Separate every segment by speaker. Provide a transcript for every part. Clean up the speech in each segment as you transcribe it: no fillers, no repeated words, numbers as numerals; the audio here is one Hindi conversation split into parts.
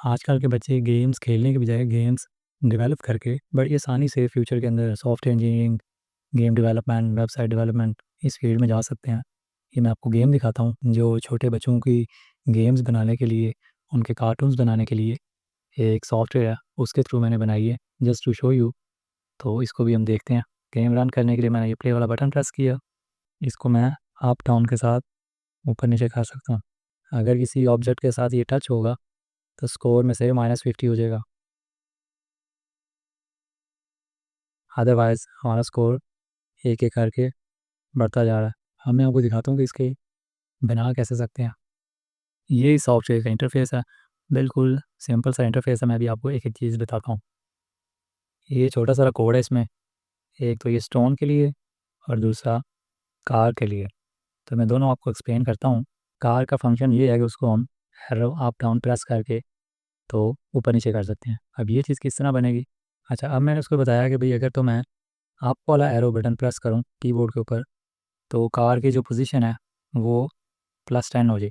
Speaker 1: आजकल के बच्चे गेम्स खेलने के बजाय गेम्स डेवलप करके बड़ी आसानी से फ्यूचर के अंदर software engineering, game development, website development इस फील्ड में जा सकते हैं। ये मैं आपको गेम दिखाता हूँ जो छोटे बच्चों की गेम्स बनाने के लिए, उनके कार्टून्स बनाने के लिए एक सॉफ्टवेयर है, उसके थ्रू मैंने बनाई है जस्ट टू शो यू। तो इसको भी हम देखते हैं। गेम रन करने के लिए मैंने ये प्ले वाला बटन प्रेस किया। इसको मैं अप डाउन के साथ ऊपर नीचे कर सकता हूँ। अगर किसी ऑब्जेक्ट के साथ ये टच होगा तो स्कोर में से -50 हो जाएगा। अदरवाइज़ हमारा स्कोर एक-एक करके बढ़ता जा रहा है। अब मैं आपको दिखाता हूँ कि इसके बना कैसे सकते हैं। ये इस सॉफ्टवेयर का इंटरफ़ेस है। बिल्कुल सिंपल सा इंटरफ़ेस है। मैं भी आपको एक-एक चीज़ बताता हूँ। ये छोटा-सा कोड है इसमें। एक तो ये स्टोन के लिए और दूसरा कार के लिए। तो मैं दोनों आपको एक्सप्लेन करता हूँ। कार का फ़ंक्शन ये है कि उसको हम एरो अप डाउन प्रेस करके तो ऊपर नीचे कर सकते हैं। अब ये चीज़ किस तरह बनेगी? अच्छा, अब मैंने उसको बताया कि भई अगर तो मैं अप वाला एरो बटन प्रेस करूँ कीबोर्ड के ऊपर, तो कार की जो पोज़ीशन है वो +10 हो जाए।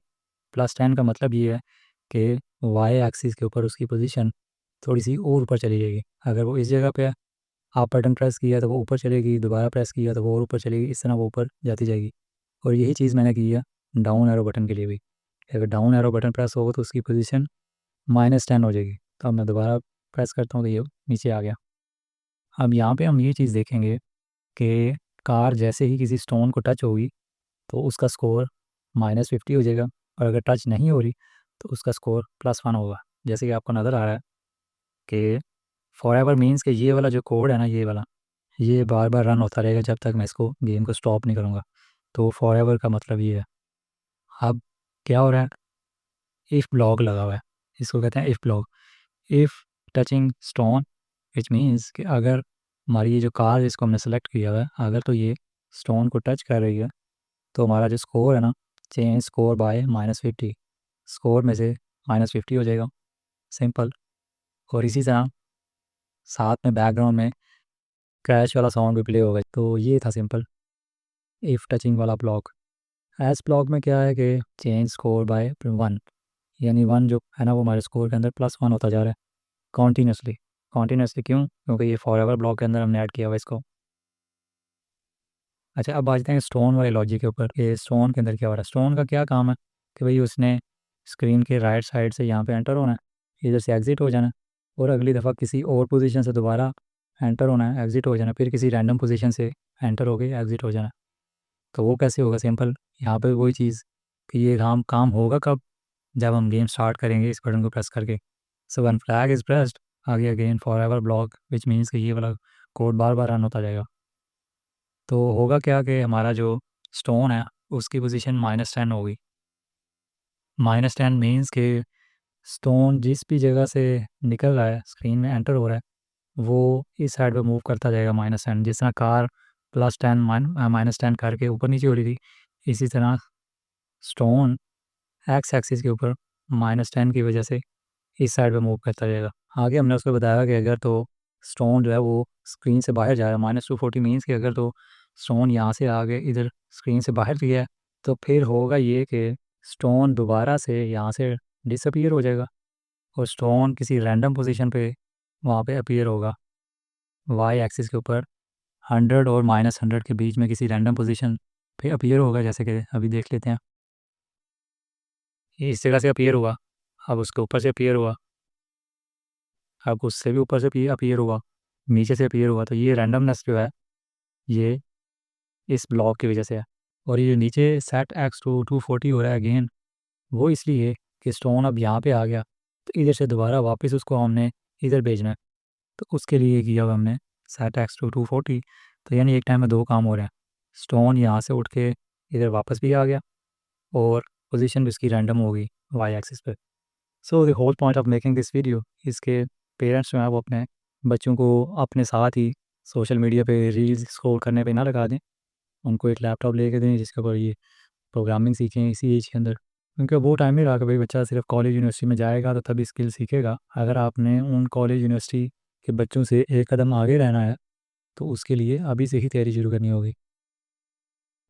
Speaker 1: +10 का मतलब ये है कि वाई एक्सिस के ऊपर उसकी पोज़ीशन थोड़ी-सी और ऊपर चली जाएगी। अगर वो इस जगह पे है, आप बटन प्रेस किया तो वो ऊपर चलेगी, दोबारा प्रेस किया तो वो और ऊपर चलेगी, इस तरह वो ऊपर जाती जाएगी। और यही चीज़ मैंने की है डाउन एरो बटन के लिए भी। अगर डाउन एरो बटन प्रेस होगा तो उसकी पोज़ीशन -10 हो जाएगी। तो अब मैं दोबारा प्रेस करता हूँ तो ये नीचे आ गया। अब यहाँ पे हम ये चीज़ देखेंगे कि कार जैसे ही किसी स्टोन को टच होगी तो उसका स्कोर -50 हो जाएगा, और अगर टच नहीं हो रही तो उसका स्कोर +1 होगा। जैसे कि आपको नज़र आ रहा है कि फॉरएवर मीन्स कि ये वाला जो कोड है ना, ये वाला, ये बार-बार रन होता रहेगा जब तक मैं इसको गेम को स्टॉप नहीं करूँगा। तो फॉरएवर का मतलब ये है। अब क्या हो रहा है, इफ ब्लॉक लगा हुआ है, इसको कहते हैं if block. If touching stone which means कि अगर हमारी ये जो कार जिसको हमने सेलेक्ट किया हुआ है, अगर तो ये स्टोन को टच कर रही है तो हमारा जो स्कोर है ना, चेंज स्कोर बाय -50, स्कोर में से -50 हो जाएगा, सिंपल। और इसी तरह साथ में बैकग्राउंड में क्रैश वाला साउंड भी प्ले होगा। तो ये था सिंपल इफ़ टचिंग वाला ब्लॉक। एल्स ब्लॉक में क्या है कि चेंज स्कोर बाय 1, यानी 1 जो है ना वो हमारे स्कोर के अंदर +1 होता जा रहा है कॉन्टीन्यूसली। कॉन्टीन्यूसली क्यों? क्योंकि ये फॉरएवर ब्लॉक के अंदर हमने ऐड किया हुआ है इसको। अच्छा, अब आ जाते हैं स्टोन वाले लॉजिक के ऊपर। ये स्टोन के अंदर क्या हो रहा है? स्टोन का क्या काम है कि भाई उसने स्क्रीन के राइट साइड से यहाँ पे एंटर होना है, इधर से एग्ज़िट हो जाना है, और अगली दफ़ा किसी और पोजीशन से दोबारा एंटर होना है, एग्ज़िट हो जाना है, फिर किसी रैंडम पोजीशन से एंटर होके एग्ज़िट हो जाना है। तो वो कैसे होगा? सिंपल, यहाँ पे वही चीज़ कि ये काम होगा कब? जब हम गेम स्टार्ट करेंगे इस बटन को प्रेस करके। So when flag is pressed, आगे again forever block which means कि ये वाला कोड बार-बार रन होता जाएगा। तो होगा क्या कि हमारा जो स्टोन है उसकी पोजीशन -10 होगी। -10 मीन्स कि स्टोन जिस भी जगह से निकल रहा है, स्क्रीन में एंटर हो रहा है, वो इस साइड पे मूव करता जाएगा -10। जिस तरह कार +10 -10 करके ऊपर नीचे हो रही थी, इसी तरह स्टोन एक्स एक्सिस के ऊपर -10 की वजह से इस साइड पे मूव करता जाएगा। आगे हमने उसको बताया कि अगर तो स्टोन जो है वो स्क्रीन से बाहर जा रहा है, -240 मीन्स कि अगर तो स्टोन यहाँ से आगे इधर स्क्रीन से बाहर गया है, तो फिर होगा ये कि स्टोन दोबारा से यहाँ से डिसअपीयर हो जाएगा और स्टोन किसी रैंडम पोजीशन पे वहाँ पे अपीयर होगा, वाई एक्सिस के ऊपर 100 और -100 के बीच में किसी रैंडम पोजीशन पे अपीयर होगा। जैसे कि अभी देख लेते हैं, ये इस जगह से अपीयर हुआ, अब उसके ऊपर से अपीयर हुआ, अब उससे भी ऊपर से अपीयर हुआ, नीचे से अपीयर हुआ। तो ये रैंडमनेस जो है, ये इस ब्लॉक की वजह से है। और ये नीचे सेट एक्स टू 240 हो रहा है अगेन, वो इसलिए कि स्टोन अब यहाँ पे आ गया, तो इधर से दोबारा वापस उसको हमने इधर भेजना है। तो उसके लिए किया हुआ हमने सेट एक्स टू 240। तो यानी एक टाइम में दो काम हो रहे हैं, स्टोन यहाँ से उठ के इधर वापस भी आ गया और पोजीशन भी इसकी रैंडम हो गई वाई एक्सिस पे। So the whole point of making this video, इसके पेरेंट्स जो हैं वो अपने बच्चों को अपने साथ ही सोशल मीडिया पे रील्स स्क्रॉल करने पे ना लगा दें। उनको एक लैपटॉप लेके दें जिसके ऊपर ये प्रोग्रामिंग सीखें इसी एज के अंदर। क्योंकि वो टाइम नहीं रहा कि भाई बच्चा सिर्फ कॉलेज यूनिवर्सिटी में जाएगा तो तभी स्किल सीखेगा। अगर आपने उन कॉलेज यूनिवर्सिटी के बच्चों से एक कदम आगे रहना है तो उसके लिए अभी से ही तैयारी शुरू करनी होगी।